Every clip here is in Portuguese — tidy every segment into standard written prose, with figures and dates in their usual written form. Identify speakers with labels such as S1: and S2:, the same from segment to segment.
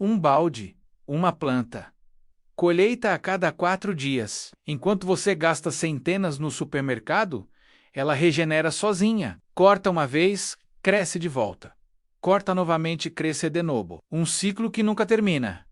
S1: Um balde, uma planta. Colheita a cada 4 dias. Enquanto você gasta centenas no supermercado, ela regenera sozinha. Corta uma vez, cresce de volta. Corta novamente, cresce de novo. Um ciclo que nunca termina.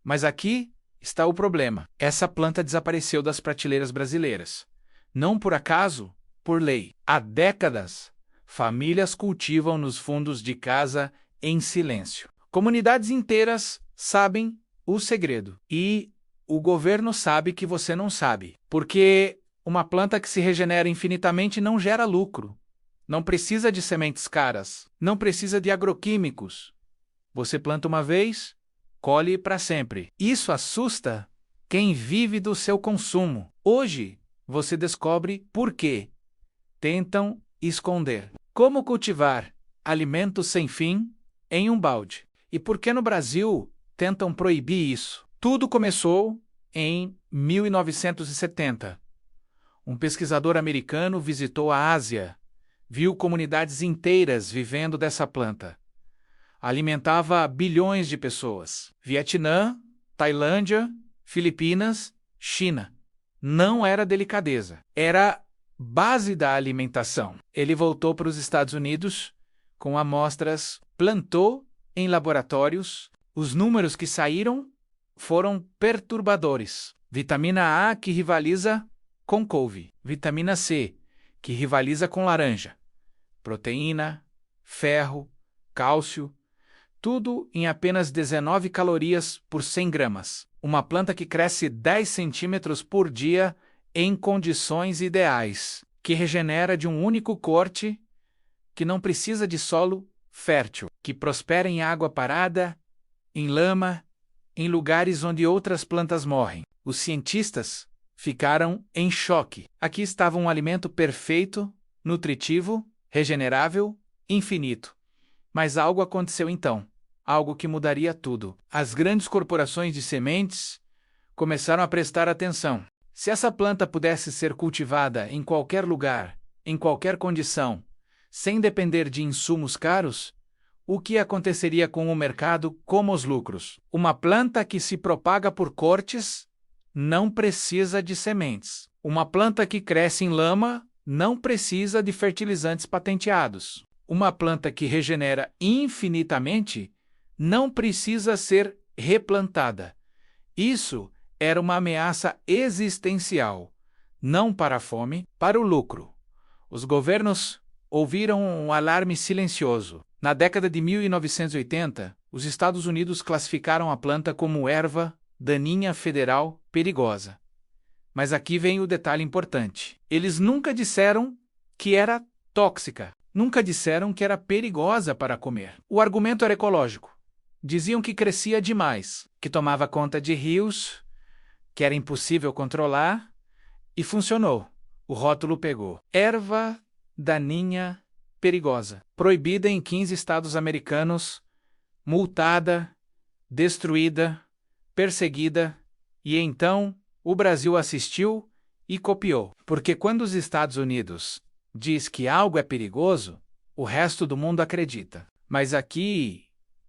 S1: Mas aqui está o problema. Essa planta desapareceu das prateleiras brasileiras. Não por acaso, por lei. Há décadas, famílias cultivam nos fundos de casa em silêncio. Comunidades inteiras sabem o segredo. E o governo sabe que você não sabe. Porque uma planta que se regenera infinitamente não gera lucro. Não precisa de sementes caras. Não precisa de agroquímicos. Você planta uma vez, colhe para sempre. Isso assusta quem vive do seu consumo. Hoje, você descobre por quê. Tentam esconder. Como cultivar alimentos sem fim em um balde. E por que no Brasil tentam proibir isso? Tudo começou em 1970. Um pesquisador americano visitou a Ásia, viu comunidades inteiras vivendo dessa planta. Alimentava bilhões de pessoas. Vietnã, Tailândia, Filipinas, China. Não era delicadeza, era base da alimentação. Ele voltou para os Estados Unidos com amostras, plantou em laboratórios. Os números que saíram foram perturbadores. Vitamina A que rivaliza com couve. Vitamina C que rivaliza com laranja. Proteína, ferro, cálcio, tudo em apenas 19 calorias por 100 gramas. Uma planta que cresce 10 centímetros por dia em condições ideais, que regenera de um único corte, que não precisa de solo fértil, que prospera em água parada, em lama, em lugares onde outras plantas morrem. Os cientistas ficaram em choque. Aqui estava um alimento perfeito, nutritivo, regenerável, infinito. Mas algo aconteceu então. Algo que mudaria tudo. As grandes corporações de sementes começaram a prestar atenção. Se essa planta pudesse ser cultivada em qualquer lugar, em qualquer condição, sem depender de insumos caros, o que aconteceria com o mercado, como os lucros? Uma planta que se propaga por cortes não precisa de sementes. Uma planta que cresce em lama não precisa de fertilizantes patenteados. Uma planta que regenera infinitamente não precisa ser replantada. Isso era uma ameaça existencial, não para a fome, para o lucro. Os governos ouviram um alarme silencioso. Na década de 1980, os Estados Unidos classificaram a planta como erva daninha federal perigosa. Mas aqui vem o detalhe importante. Eles nunca disseram que era tóxica, nunca disseram que era perigosa para comer. O argumento era ecológico. Diziam que crescia demais, que tomava conta de rios, que era impossível controlar, e funcionou. O rótulo pegou. Erva daninha perigosa. Proibida em 15 estados americanos, multada, destruída, perseguida, e então o Brasil assistiu e copiou. Porque quando os Estados Unidos diz que algo é perigoso, o resto do mundo acredita. Mas aqui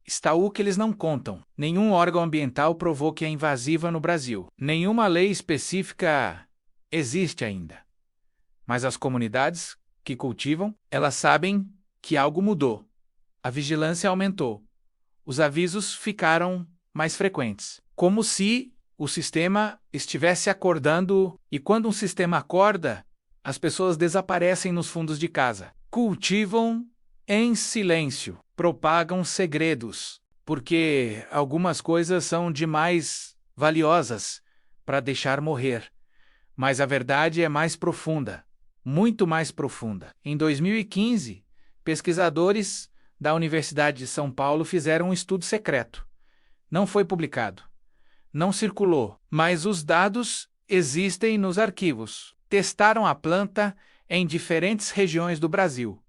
S1: está o que eles não contam. Nenhum órgão ambiental provou que é invasiva no Brasil. Nenhuma lei específica existe ainda. Mas as comunidades que cultivam, elas sabem que algo mudou. A vigilância aumentou. Os avisos ficaram mais frequentes. Como se o sistema estivesse acordando, e quando um sistema acorda, as pessoas desaparecem nos fundos de casa. Cultivam em silêncio. Propagam segredos, porque algumas coisas são demais valiosas para deixar morrer. Mas a verdade é mais profunda, muito mais profunda. Em 2015, pesquisadores da Universidade de São Paulo fizeram um estudo secreto. Não foi publicado, não circulou, mas os dados existem nos arquivos. Testaram a planta em diferentes regiões do Brasil: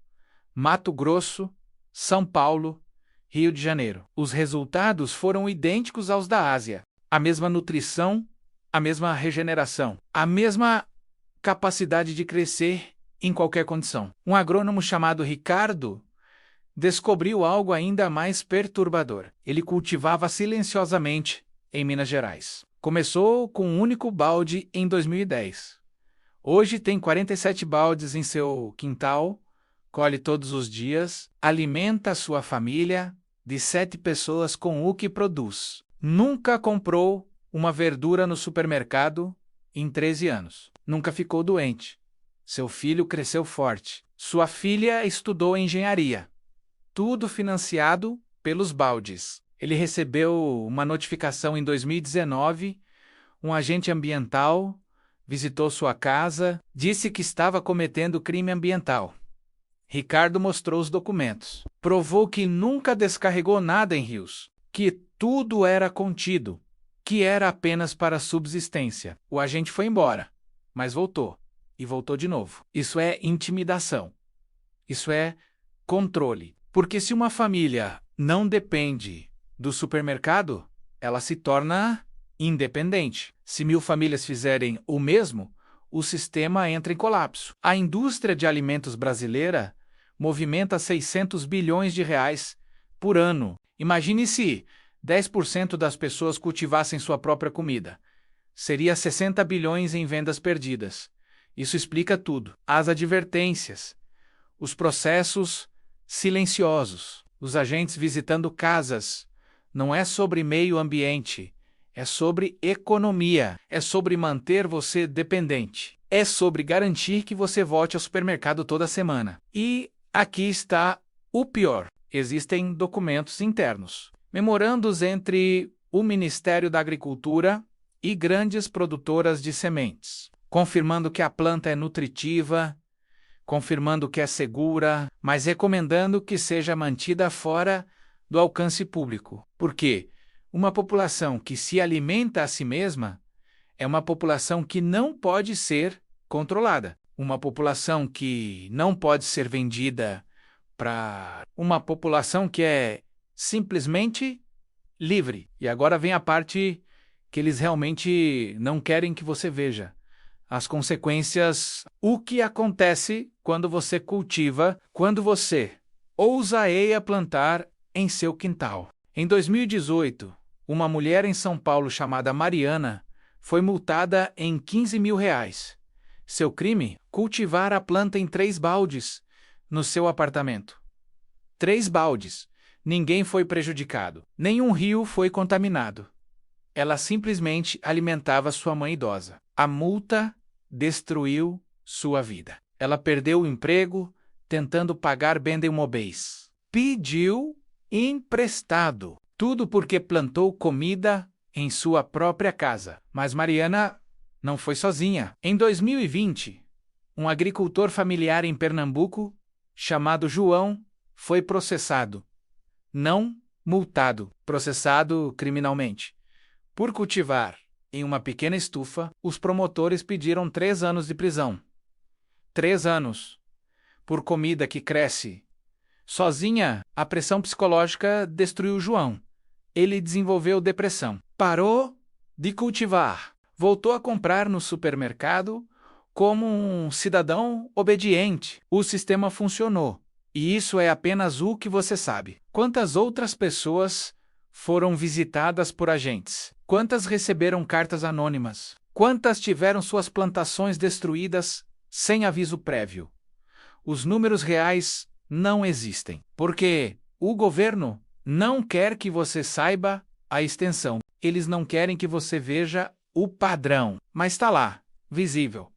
S1: Mato Grosso, São Paulo, Rio de Janeiro. Os resultados foram idênticos aos da Ásia. A mesma nutrição, a mesma regeneração, a mesma capacidade de crescer em qualquer condição. Um agrônomo chamado Ricardo descobriu algo ainda mais perturbador. Ele cultivava silenciosamente em Minas Gerais. Começou com um único balde em 2010. Hoje tem 47 baldes em seu quintal, colhe todos os dias, alimenta sua família de 7 pessoas com o que produz. Nunca comprou uma verdura no supermercado em 13 anos. Nunca ficou doente. Seu filho cresceu forte. Sua filha estudou engenharia. Tudo financiado pelos baldes. Ele recebeu uma notificação em 2019, um agente ambiental visitou sua casa, disse que estava cometendo crime ambiental. Ricardo mostrou os documentos. Provou que nunca descarregou nada em rios, que tudo era contido, que era apenas para subsistência. O agente foi embora, mas voltou, e voltou de novo. Isso é intimidação. Isso é controle. Porque se uma família não depende do supermercado, ela se torna independente. Se 1000 famílias fizerem o mesmo, o sistema entra em colapso. A indústria de alimentos brasileira movimenta 600 bilhões de reais por ano. Imagine se 10% das pessoas cultivassem sua própria comida. Seria 60 bilhões em vendas perdidas. Isso explica tudo. As advertências, os processos silenciosos, os agentes visitando casas. Não é sobre meio ambiente. É sobre economia, é sobre manter você dependente, é sobre garantir que você volte ao supermercado toda semana. E aqui está o pior: existem documentos internos, memorandos entre o Ministério da Agricultura e grandes produtoras de sementes, confirmando que a planta é nutritiva, confirmando que é segura, mas recomendando que seja mantida fora do alcance público. Por quê? Uma população que se alimenta a si mesma é uma população que não pode ser controlada. Uma população que não pode ser vendida para uma população que é simplesmente livre. E agora vem a parte que eles realmente não querem que você veja. As consequências, o que acontece quando você cultiva, quando você ousadia plantar em seu quintal. Em 2018, uma mulher em São Paulo chamada Mariana foi multada em R$ 15.000. Seu crime? Cultivar a planta em 3 baldes no seu apartamento. 3 baldes. Ninguém foi prejudicado. Nenhum rio foi contaminado. Ela simplesmente alimentava sua mãe idosa. A multa destruiu sua vida. Ela perdeu o emprego tentando pagar bem-imóveis. Pediu emprestado. Tudo porque plantou comida em sua própria casa. Mas Mariana não foi sozinha. Em 2020, um agricultor familiar em Pernambuco, chamado João, foi processado. Não multado, processado criminalmente. Por cultivar em uma pequena estufa, os promotores pediram 3 anos de prisão. 3 anos. Por comida que cresce. Sozinha, a pressão psicológica destruiu João. Ele desenvolveu depressão. Parou de cultivar. Voltou a comprar no supermercado como um cidadão obediente. O sistema funcionou. E isso é apenas o que você sabe. Quantas outras pessoas foram visitadas por agentes? Quantas receberam cartas anônimas? Quantas tiveram suas plantações destruídas sem aviso prévio? Os números reais não existem, porque o governo não quer que você saiba a extensão. Eles não querem que você veja o padrão, mas está lá, visível.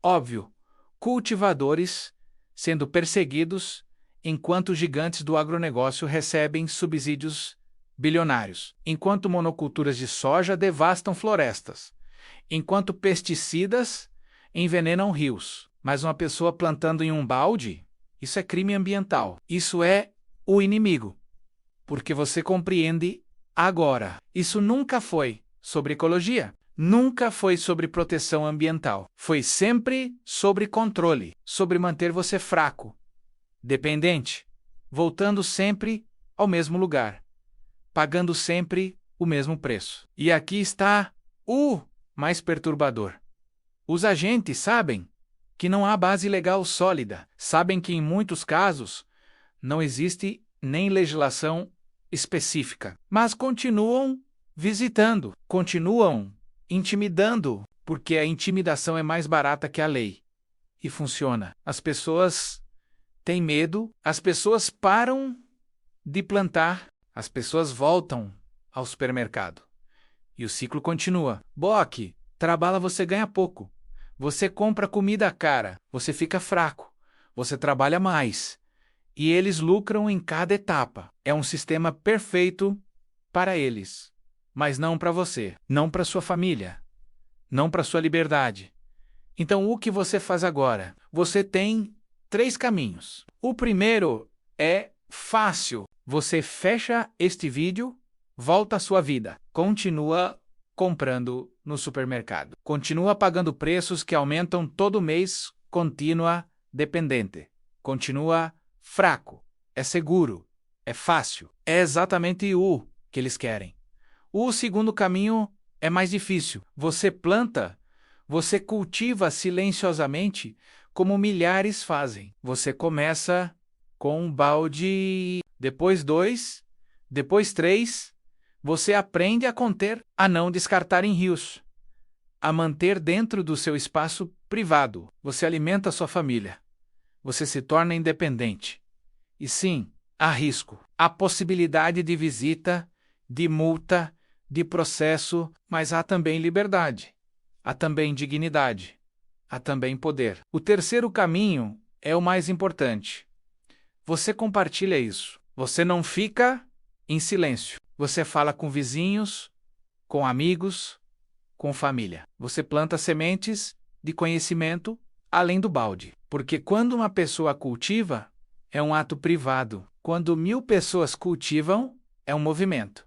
S1: Óbvio, cultivadores sendo perseguidos enquanto gigantes do agronegócio recebem subsídios bilionários, enquanto monoculturas de soja devastam florestas, enquanto pesticidas envenenam rios. Mas uma pessoa plantando em um balde, isso é crime ambiental. Isso é o inimigo. Porque você compreende agora. Isso nunca foi sobre ecologia. Nunca foi sobre proteção ambiental. Foi sempre sobre controle, sobre manter você fraco, dependente, voltando sempre ao mesmo lugar, pagando sempre o mesmo preço. E aqui está o mais perturbador. Os agentes sabem que não há base legal sólida, sabem que em muitos casos Não existe nem legislação específica. Mas continuam visitando, continuam intimidando, porque a intimidação é mais barata que a lei. E funciona. As pessoas têm medo, as pessoas param de plantar, as pessoas voltam ao supermercado. E o ciclo continua. Boque, trabalha, você ganha pouco. Você compra comida cara, você fica fraco. Você trabalha mais. E eles lucram em cada etapa. É um sistema perfeito para eles. Mas não para você, não para sua família, não para sua liberdade. Então, o que você faz agora? Você tem 3 caminhos. O primeiro é fácil. Você fecha este vídeo, volta à sua vida. Continua comprando no supermercado. Continua pagando preços que aumentam todo mês. Continua dependente. Continua fraco. É seguro. É fácil. É exatamente o que eles querem. O segundo caminho é mais difícil. Você planta, você cultiva silenciosamente, como milhares fazem. Você começa com um balde, depois 2, depois 3. Você aprende a conter, a não descartar em rios, a manter dentro do seu espaço privado. Você alimenta sua família. Você se torna independente. E sim, há risco. Há possibilidade de visita, de multa, de processo, mas há também liberdade. Há também dignidade. Há também poder. O terceiro caminho é o mais importante. Você compartilha isso. Você não fica em silêncio. Você fala com vizinhos, com amigos, com família. Você planta sementes de conhecimento além do balde. Porque quando uma pessoa cultiva, é um ato privado. Quando 1000 pessoas cultivam, é um movimento.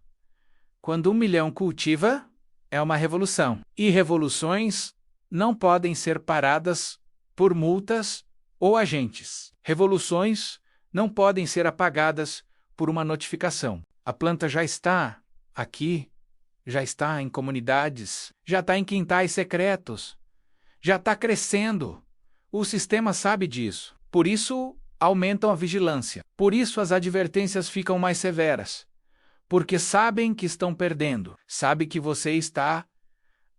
S1: Quando 1 milhão cultiva, é uma revolução. E revoluções não podem ser paradas por multas ou agentes. Revoluções não podem ser apagadas por uma notificação. A planta já está aqui, já está em comunidades, já está em quintais secretos, já está crescendo. O sistema sabe disso. Por isso, aumentam a vigilância. Por isso, as advertências ficam mais severas. Porque sabem que estão perdendo, sabem que você está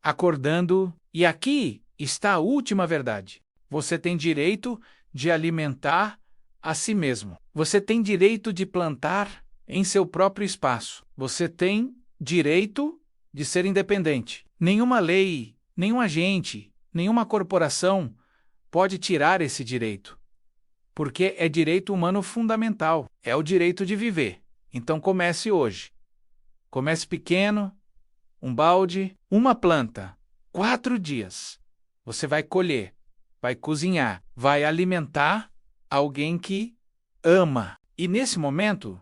S1: acordando, e aqui está a última verdade. Você tem direito de alimentar a si mesmo. Você tem direito de plantar em seu próprio espaço. Você tem direito de ser independente. Nenhuma lei, nenhum agente, nenhuma corporação pode tirar esse direito. Porque é direito humano fundamental, é o direito de viver. Então comece hoje. Comece pequeno, um balde, uma planta, 4 dias. Você vai colher, vai cozinhar, vai alimentar alguém que ama. E nesse momento,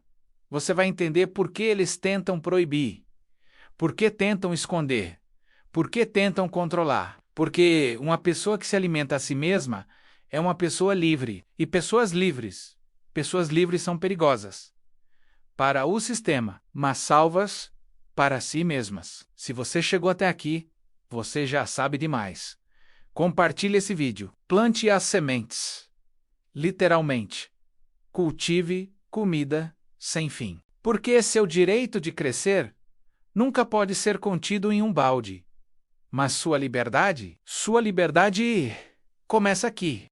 S1: você vai entender por que eles tentam proibir, por que tentam esconder, por que tentam controlar. Porque uma pessoa que se alimenta a si mesma é uma pessoa livre. E pessoas livres são perigosas para o sistema, mas salvas para si mesmas. Se você chegou até aqui, você já sabe demais. Compartilhe esse vídeo. Plante as sementes. Literalmente. Cultive comida sem fim. Porque seu direito de crescer nunca pode ser contido em um balde. Mas sua liberdade começa aqui.